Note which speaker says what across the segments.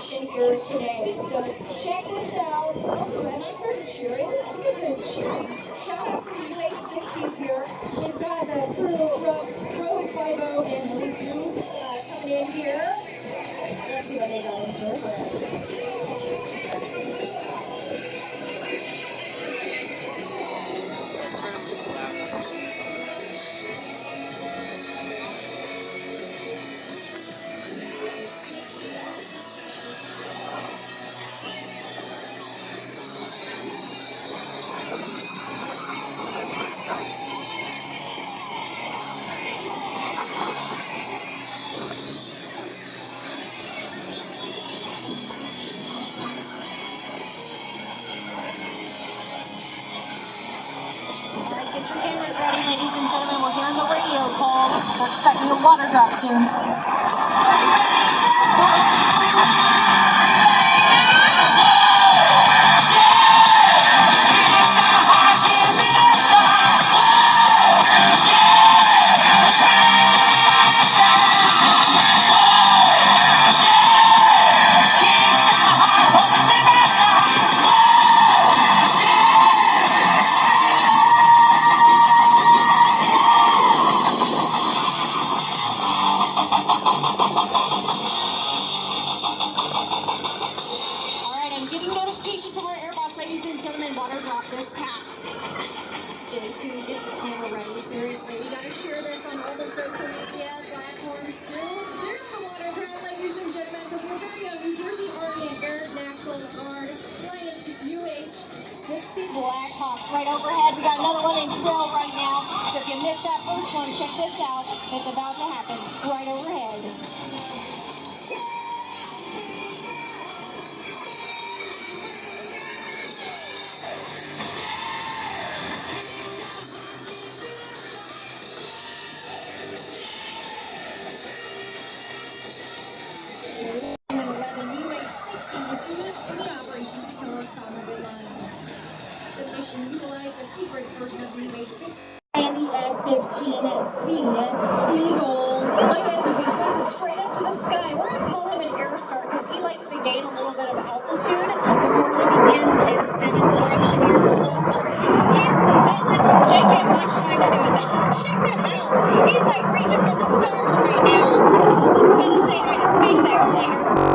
Speaker 1: celebration here today. So check this out. Oh, and I heard cheering. I heard cheering. Shout out to the late 60s here. We've got the crew Road 50 and Lee 2 coming in here. Let's see what they got in store for us.
Speaker 2: Get your cameras ready, ladies and gentlemen. We're hearing the radio calls. We're expecting a water drop soon. Ladies and gentlemen, water drop this past. Stay tuned, get the camera ready. Seriously, we gotta share this on all the social media platforms too. There's the water drop, ladies and gentlemen, because we're very young. New Jersey Army and Air National Guard flying UH-60 Blackhawks right overhead. We got another one in drill right now. So if you missed that first one, check this out. It's about to happen right overhead. Utilized a secret version of the UH-60 and the F-15C Eagle. Look at this as he points it straight up to the sky. We're going to call him an air star because he likes to gain a little bit of altitude before he begins his demonstration here. So it doesn't take him much time to do it. Check that out. He's like reaching for the stars right now. I'm going to say hi to SpaceX later.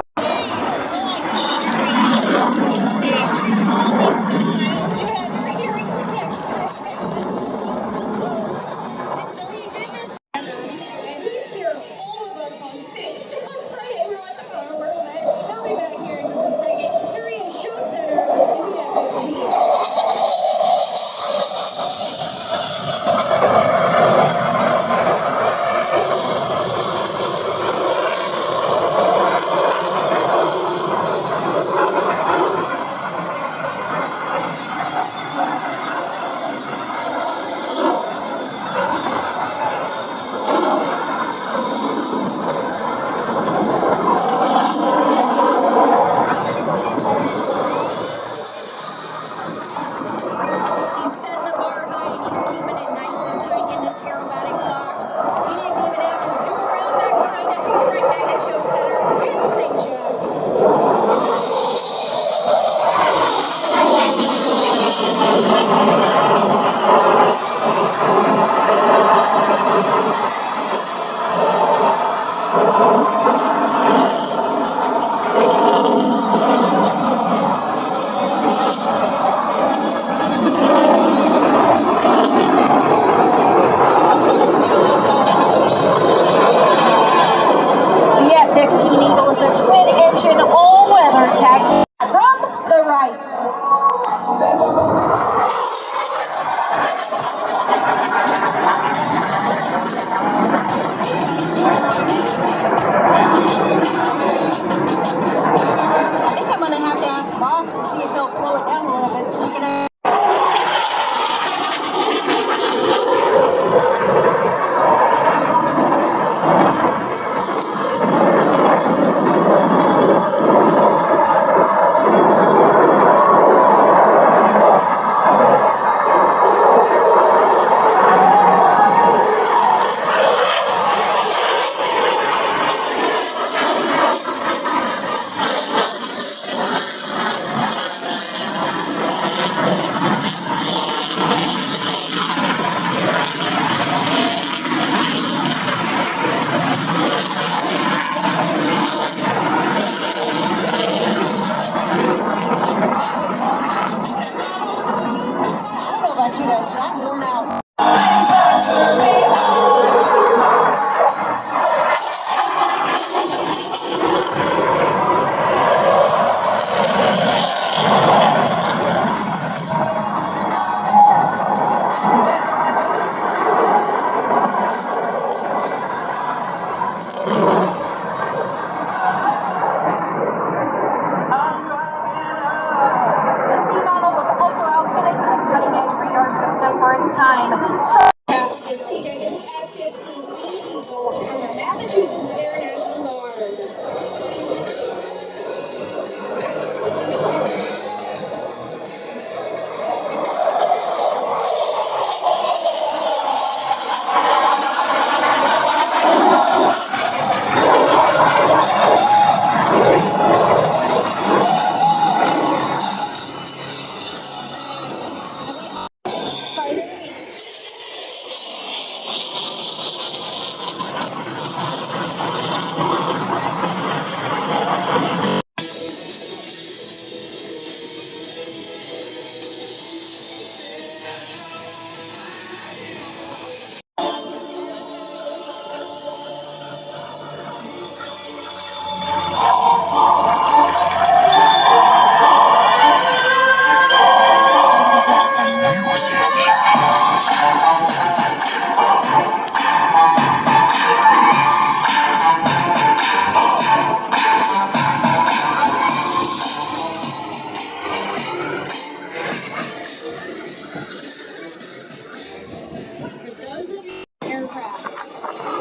Speaker 2: For those of you aircraft,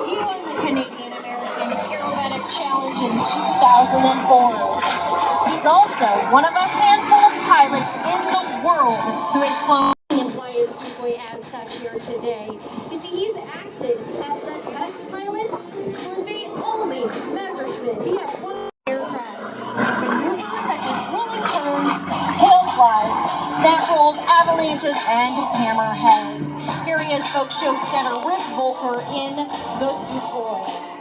Speaker 2: he won the Canadian American Aerobatic Challenge in 2004. He's also one of a handful of pilots in the world who has flown and fly his Sukhoi as such here today. You see, he's acted as the test pilot for the only Messerschmitt BF-1 aircraft in maneuvers such as rolling turns, tail slides, snap rolls, avalanches, and hammerheads. Here he is, folks, show center with Volker in the Sukhoi.